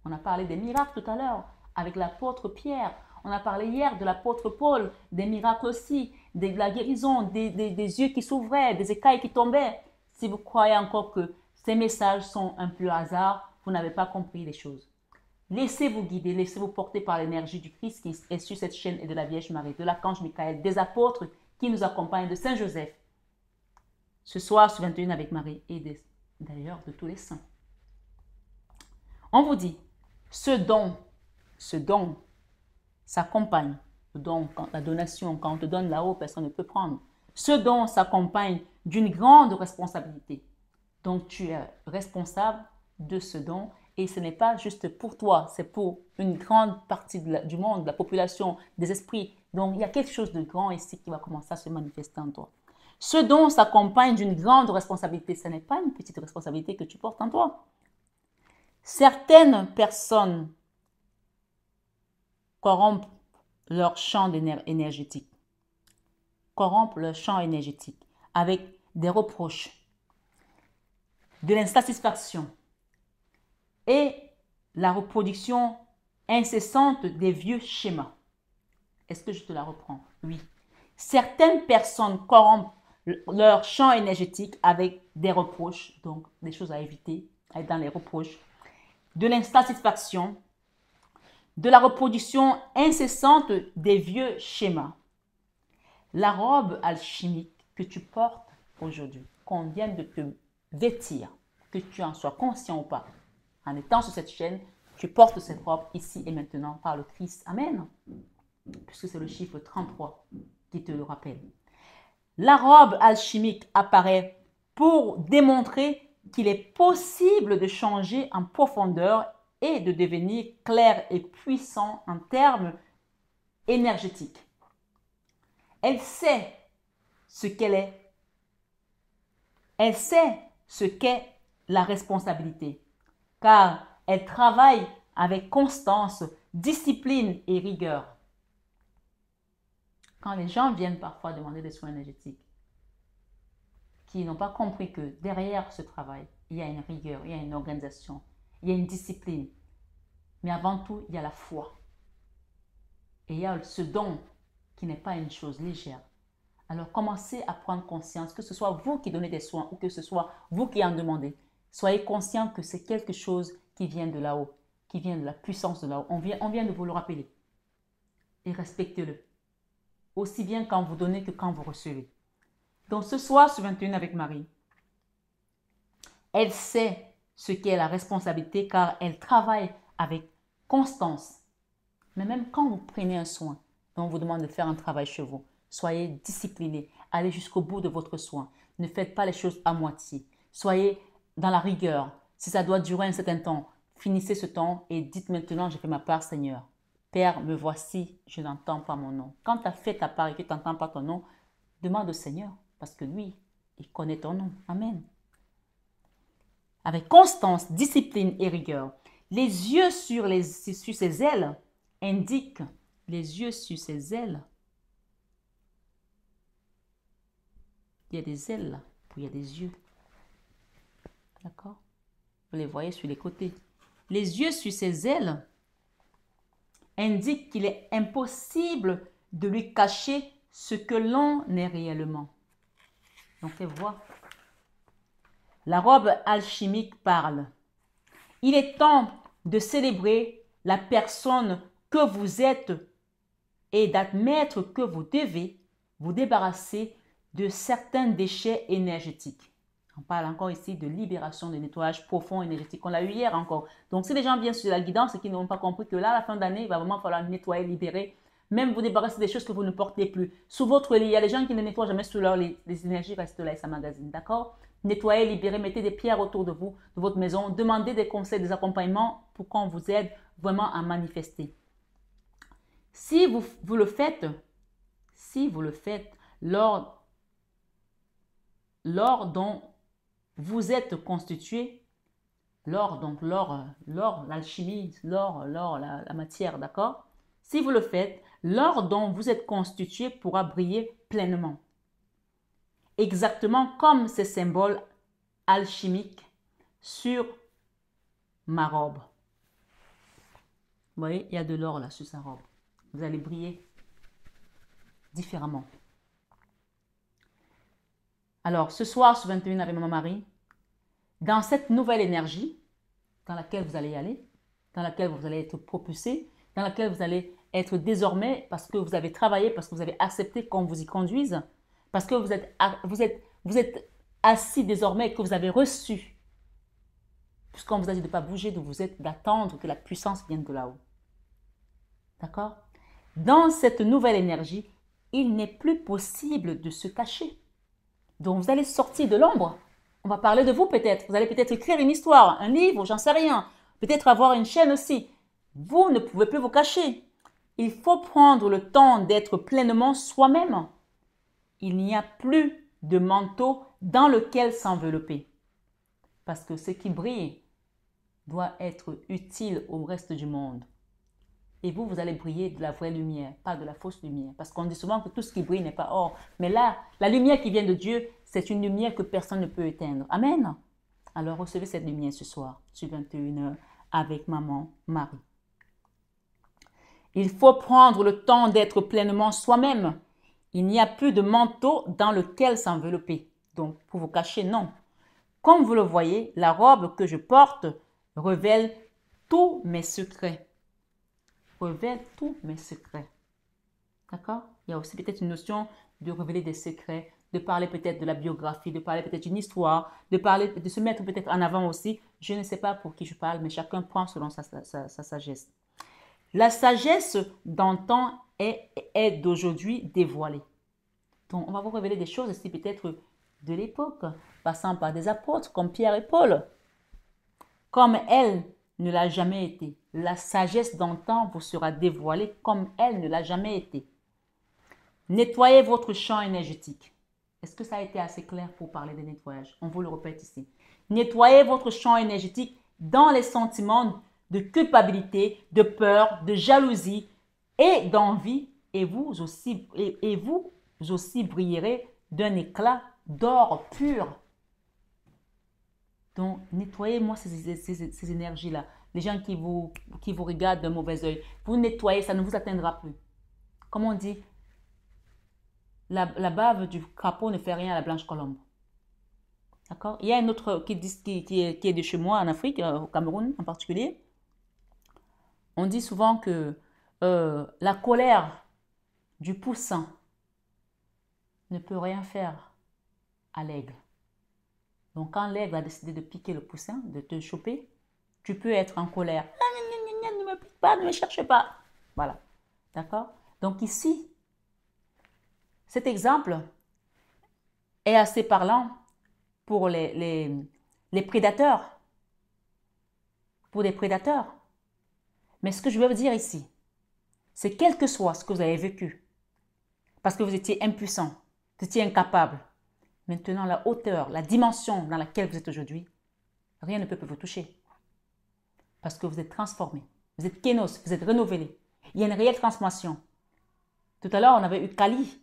On a parlé des miracles tout à l'heure avec l'apôtre Pierre. On a parlé hier de l'apôtre Paul, des miracles aussi, de la guérison, des yeux qui s'ouvraient, des écailles qui tombaient. Si vous croyez encore que ces messages sont un pur hasard, vous n'avez pas compris les choses. Laissez-vous guider, laissez-vous porter par l'énergie du Christ qui est sur cette chaîne et de la Vierge Marie, de l'archange Michael, des apôtres qui nous accompagnent, de Saint Joseph. Ce soir, sur 21 avec Marie et d'ailleurs de tous les saints. On vous dit, ce don s'accompagne don, la donation, quand on te donne là-haut, personne ne peut prendre. Ce don s'accompagne d'une grande responsabilité. Donc, tu es responsable de ce don et ce n'est pas juste pour toi, c'est pour une grande partie du monde, de la population, des esprits. Donc, il y a quelque chose de grand ici qui va commencer à se manifester en toi. Ce don s'accompagne d'une grande responsabilité. Ce n'est pas une petite responsabilité que tu portes en toi. Certaines personnes corrompent leur champ énergétique. Corrompent leur champ énergétique avec des reproches, de l'insatisfaction et la reproduction incessante des vieux schémas. Est-ce que je te la reprends? Oui. Certaines personnes corrompent leur champ énergétique avec des reproches, donc des choses à éviter, être dans les reproches, de l'insatisfaction, de la reproduction incessante des vieux schémas. La robe alchimique que tu portes aujourd'hui, qu'on vient de te vêtir, que tu en sois conscient ou pas, en étant sur cette chaîne, tu portes cette robe ici et maintenant par le Christ. Amen. Puisque c'est le chiffre 33 qui te le rappelle. La robe alchimique apparaît pour démontrer qu'il est possible de changer en profondeur et de devenir clair et puissant en termes énergétiques. Elle sait ce qu'elle est. Elle sait ce qu'est la responsabilité, car elle travaille avec constance, discipline et rigueur. Quand les gens viennent parfois demander des soins énergétiques, qui n'ont pas compris que derrière ce travail, il y a une rigueur, il y a une organisation, il y a une discipline. Mais avant tout, il y a la foi. Et il y a ce don qui n'est pas une chose légère. Alors commencez à prendre conscience, que ce soit vous qui donnez des soins ou que ce soit vous qui en demandez. Soyez conscient que c'est quelque chose qui vient de là-haut, qui vient de la puissance de là-haut. On vient de vous le rappeler. Et respectez-le. Aussi bien quand vous donnez que quand vous recevez. Donc ce soir sur 21 avec Marie, elle sait ce qu'est la responsabilité car elle travaille avec constance. Mais même quand vous prenez un soin, on vous demande de faire un travail chez vous, soyez discipliné, allez jusqu'au bout de votre soin. Ne faites pas les choses à moitié. Soyez dans la rigueur. Si ça doit durer un certain temps, finissez ce temps et dites maintenant, j'ai fait ma part, Seigneur. Père, me voici, je n'entends pas mon nom. Quand tu as fait ta part et que tu n'entends pas ton nom, demande au Seigneur, parce que lui, il connaît ton nom. Amen. Avec constance, discipline et rigueur, les yeux sur ses ailes indiquent, les yeux sur ses ailes, il y a des ailes là, puis il y a des yeux. D'accord? Vous les voyez sur les côtés. Les yeux sur ses ailes indiquent qu'il est impossible de lui cacher ce que l'on est réellement. Donc, fais voir. La robe alchimique parle. Il est temps de célébrer la personne que vous êtes et d'admettre que vous devez vous débarrasser de certains déchets énergétiques. On parle encore ici de libération, de nettoyage profond énergétique. On l'a eu hier encore. Donc, si les gens viennent sur la guidance et qu'ils n'ont pas compris que là, à la fin d'année, il va vraiment falloir nettoyer, libérer, même vous débarrasser des choses que vous ne portez plus. Sous votre lit, il y a les gens qui ne nettoient jamais sous leur lit. Les énergies restent là et ça magasine. D'accord? Nettoyez, libérez, mettez des pierres autour de vous, de votre maison. Demandez des conseils, des accompagnements pour qu'on vous aide vraiment à manifester. Si vous le faites, lors dont vous êtes constitué, l'alchimie, la matière, d'accord? Si vous le faites, l'or dont vous êtes constitué pourra briller pleinement. Exactement comme ces symboles alchimiques sur ma robe. Vous voyez, il y a de l'or là sur sa robe. Vous allez briller différemment. Alors, ce soir, sur 21 avec Maman Marie, dans cette nouvelle énergie dans laquelle vous allez y aller, dans laquelle vous allez être propulsé, dans laquelle vous allez être désormais parce que vous avez travaillé, parce que vous avez accepté qu'on vous y conduise, parce que vous êtes assis désormais et que vous avez reçu. Puisqu'on vous a dit de ne pas bouger d'où vous êtes, d'attendre que la puissance vienne de là-haut. D'accord? Dans cette nouvelle énergie, il n'est plus possible de se cacher. Donc vous allez sortir de l'ombre. On va parler de vous peut-être. Vous allez peut-être écrire une histoire, un livre, j'en sais rien. Peut-être avoir une chaîne aussi. Vous ne pouvez plus vous cacher. Il faut prendre le temps d'être pleinement soi-même. Il n'y a plus de manteau dans lequel s'envelopper. Parce que ce qui brille doit être utile au reste du monde. Et vous, vous allez briller de la vraie lumière, pas de la fausse lumière. Parce qu'on dit souvent que tout ce qui brille n'est pas or. Mais là, la lumière qui vient de Dieu, c'est une lumière que personne ne peut éteindre. Amen. Alors recevez cette lumière ce soir, sur 21h, avec maman Marie. Il faut prendre le temps d'être pleinement soi-même. Il n'y a plus de manteau dans lequel s'envelopper. Donc, pour vous cacher, non. Comme vous le voyez, la robe que je porte révèle tous mes secrets. Révèle tous mes secrets. D'accord? Il y a aussi peut-être une notion de révéler des secrets, de parler peut-être de la biographie, de parler peut-être d'une histoire, de se mettre peut-être en avant aussi. Je ne sais pas pour qui je parle, mais chacun prend selon sa sagesse. La sagesse d'antan est d'aujourd'hui dévoilée. Donc, on va vous révéler des choses aussi peut-être de l'époque, passant par des apôtres comme Pierre et Paul. Comme elle ne l'a jamais été. La sagesse d'antan vous sera dévoilée comme elle ne l'a jamais été. Nettoyez votre champ énergétique. Est-ce que ça a été assez clair pour parler de nettoyage? On vous le répète ici. Nettoyez votre champ énergétique dans les sentiments de culpabilité, de peur, de jalousie et d'envie, et vous aussi brillerez d'un éclat d'or pur. Donc, nettoyez-moi ces énergies-là. Les gens qui vous regardent d'un mauvais œil, vous nettoyez, ça ne vous atteindra plus. Comme on dit, la bave du crapaud ne fait rien à la blanche colombe. D'accord? Il y a un autre qui est de chez moi en Afrique, au Cameroun en particulier. On dit souvent que la colère du poussin ne peut rien faire à l'aigle. Donc, quand l'aigle a décidé de piquer le poussin, de te choper, tu peux être en colère. Ne me pique pas, ne me cherche pas. Voilà. D'accord? Donc, ici, cet exemple est assez parlant pour les prédateurs. Pour des prédateurs. Mais ce que je veux vous dire ici, c'est quel que soit ce que vous avez vécu, parce que vous étiez impuissant, vous étiez incapable, maintenant la hauteur, la dimension dans laquelle vous êtes aujourd'hui, rien ne peut vous toucher. Parce que vous êtes transformé, vous êtes kénos, vous êtes renouvelé. Il y a une réelle transformation. Tout à l'heure, on avait eu Kali.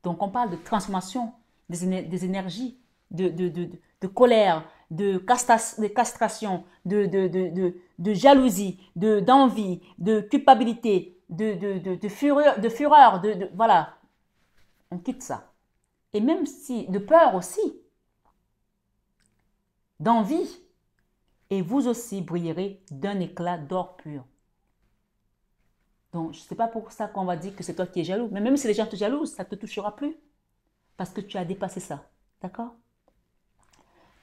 Donc, on parle de transformation des énergies, de colère, de castration, de jalousie, d'envie, de culpabilité, de fureur, voilà. On quitte ça. Et même si, de peur aussi, d'envie, et vous aussi brillerez d'un éclat d'or pur. Donc, je ne sais pas pour ça qu'on va dire que c'est toi qui es jaloux. Mais même si les gens te jalousent, ça ne te touchera plus. Parce que tu as dépassé ça. D'accord?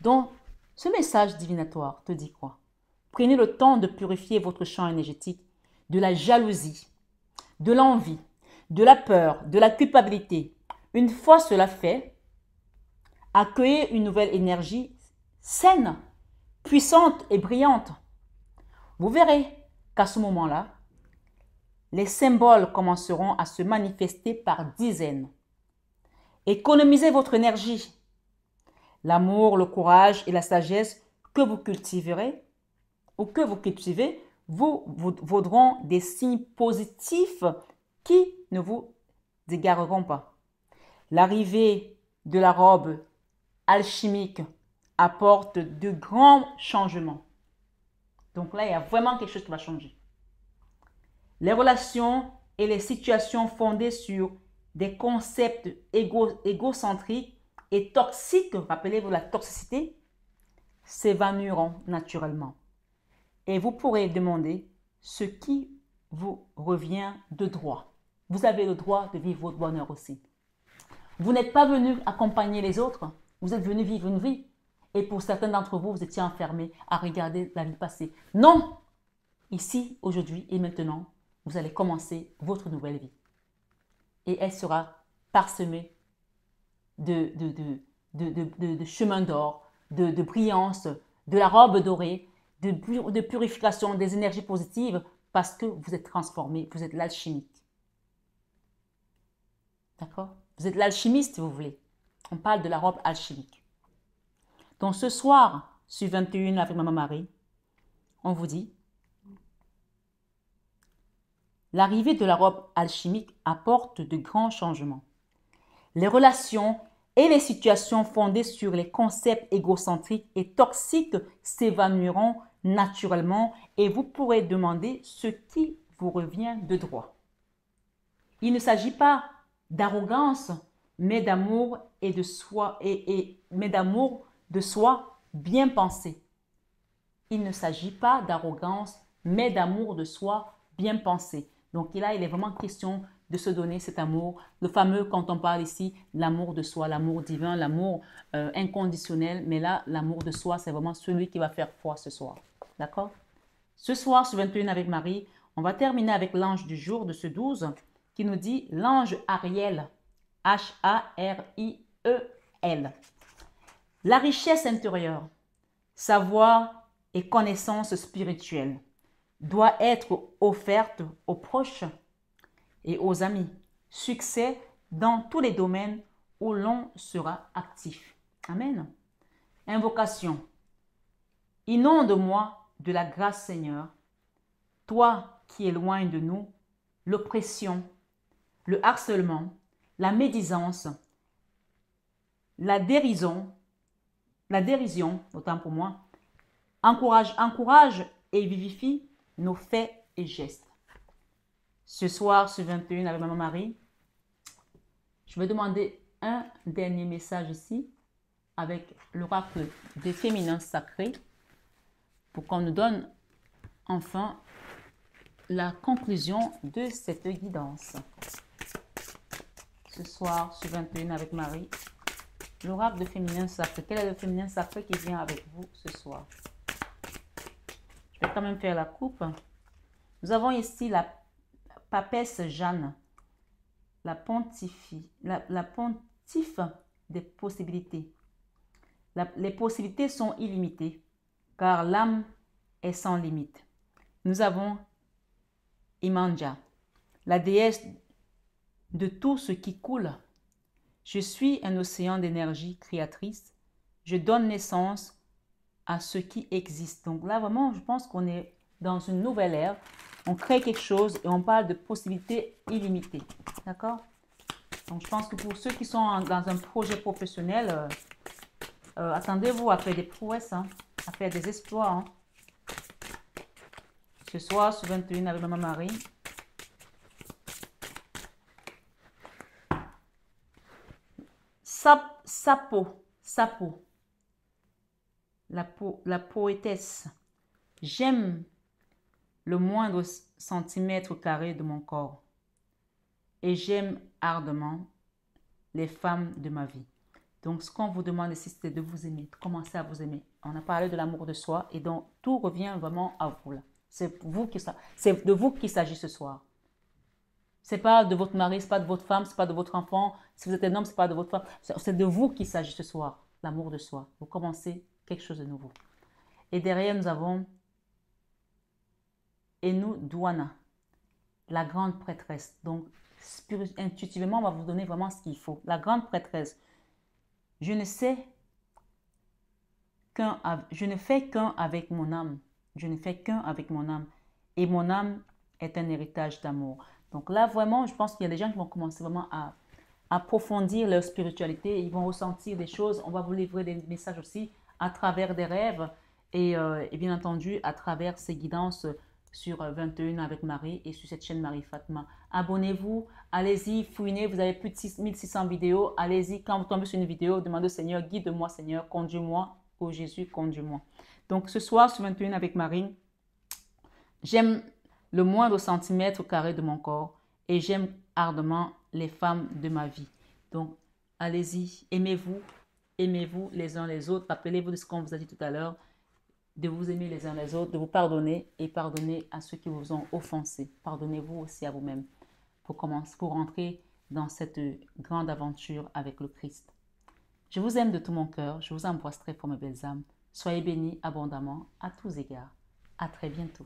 Donc, ce message divinatoire te dit quoi? Prenez le temps de purifier votre champ énergétique de la jalousie, de l'envie, de la peur, de la culpabilité. Une fois cela fait, accueillez une nouvelle énergie saine, puissante et brillante. Vous verrez qu'à ce moment-là, les symboles commenceront à se manifester par dizaines. Économisez votre énergie. L'amour, le courage et la sagesse que vous cultiverez ou que vous cultivez vous vaudront des signes positifs qui ne vous égareront pas. L'arrivée de la robe alchimique apporte de grands changements. Donc là, il y a vraiment quelque chose qui va changer. Les relations et les situations fondées sur des concepts égocentriques et toxiques, rappelez-vous la toxicité, s'évanouiront naturellement. Et vous pourrez demander ce qui vous revient de droit. Vous avez le droit de vivre votre bonheur aussi. Vous n'êtes pas venu accompagner les autres, vous êtes venu vivre une vie. Et pour certains d'entre vous, vous étiez enfermés à regarder la vie passée. Non! Ici, aujourd'hui et maintenant, vous allez commencer votre nouvelle vie. Et elle sera parsemée de chemins d'or, de brillance, de la robe dorée, de purification des énergies positives, parce que vous êtes transformé, vous êtes l'alchimique. D'accord? Vous êtes l'alchimiste, si vous voulez. On parle de la robe alchimique. Donc ce soir, sur 21 avec Maman Marie, on vous dit, l'arrivée de la robe alchimique apporte de grands changements. Les relations et les situations fondées sur les concepts égocentriques et toxiques s'évanouiront naturellement et vous pourrez demander ce qui vous revient de droit. Il ne s'agit pas d'arrogance, mais d'amour et de soi, mais d'amour de soi bien pensé. Il ne s'agit pas d'arrogance, mais d'amour de soi bien pensé. Donc là, il est vraiment question de se donner cet amour, le fameux, quand on parle ici, l'amour de soi, l'amour divin, l'amour inconditionnel. Mais là, l'amour de soi, c'est vraiment celui qui va faire foi ce soir. D'accord? Ce soir, sur 21 avec Marie, on va terminer avec l'ange du jour de ce 12 qui nous dit l'ange Ariel, H-A-R-I-E-L. La richesse intérieure, savoir et connaissance spirituelle doit être offerte aux proches et aux amis. Succès dans tous les domaines où l'on sera actif. Amen. Invocation. Inonde-moi de la grâce, Seigneur, toi qui éloignes de nous l'oppression, le harcèlement, la médisance, la dérision, autant pour moi. Encourage et vivifie nos faits et gestes. Ce soir, sur 21 avec Maman Marie, je vais demander un dernier message ici avec l'oracle des féminins sacrés pour qu'on nous donne enfin la conclusion de cette guidance. Ce soir, sur 21 avec Marie, l'oracle de féminin sacré. Quel est le féminin sacré qui vient avec vous ce soir? Je vais quand même faire la coupe. Nous avons ici la papesse Jeanne, la pontife des possibilités. Les possibilités sont illimitées, car l'âme est sans limite. Nous avons Imanja, la déesse de tout ce qui coule. Je suis un océan d'énergie créatrice. Je donne naissance à ce qui existe. Donc là, vraiment, je pense qu'on est dans une nouvelle ère. On crée quelque chose et on parle de possibilités illimitées. D'accord? Donc, je pense que pour ceux qui sont dans un projet professionnel, attendez-vous à faire des prouesses, hein, à faire des exploits. Hein. Ce soir, sur 21 avec Maman Marie. Sapo, la poétesse. J'aime le moindre centimètre carré de mon corps et j'aime ardemment les femmes de ma vie. Donc, ce qu'on vous demande ici, c'est de vous aimer, de commencer à vous aimer. On a parlé de l'amour de soi et donc tout revient vraiment à vous là. C'est de vous qu'il s'agit ce soir. C'est pas de votre mari, c'est pas de votre femme, c'est pas de votre enfant. Si vous êtes un homme, c'est pas de votre femme. C'est de vous qu'il s'agit ce soir. L'amour de soi. Vous commencez quelque chose de nouveau. Et derrière, nous avons Enu Douana, la grande prêtresse. Donc, intuitivement, on va vous donner vraiment ce qu'il faut. La grande prêtresse. Je ne fais qu'un avec mon âme. Je ne fais qu'un avec mon âme. Et mon âme est un héritage d'amour. Donc là, vraiment, je pense qu'il y a des gens qui vont commencer vraiment à approfondir leur spiritualité. Ils vont ressentir des choses. On va vous livrer des messages aussi à travers des rêves et bien entendu à travers ces guidances sur 21 avec Marie et sur cette chaîne Marie Fatma. Abonnez-vous, allez-y, fouinez. Vous avez plus de 1600 vidéos. Allez-y, quand vous tombez sur une vidéo, demandez au Seigneur, guide-moi Seigneur, conduis-moi. Oh Jésus, conduis-moi. Donc ce soir, sur 21 avec Marie, j'aime le moindre centimètre carré de mon corps et j'aime ardemment les femmes de ma vie. Donc, allez-y, aimez-vous les uns les autres. Rappelez-vous de ce qu'on vous a dit tout à l'heure. de vous aimer les uns les autres, de vous pardonner et pardonner à ceux qui vous ont offensé. Pardonnez-vous aussi à vous-même pour rentrer dans cette grande aventure avec le Christ. Je vous aime de tout mon cœur, je vous embrasse très fort mes belles âmes. Soyez bénis abondamment à tous égards. À très bientôt.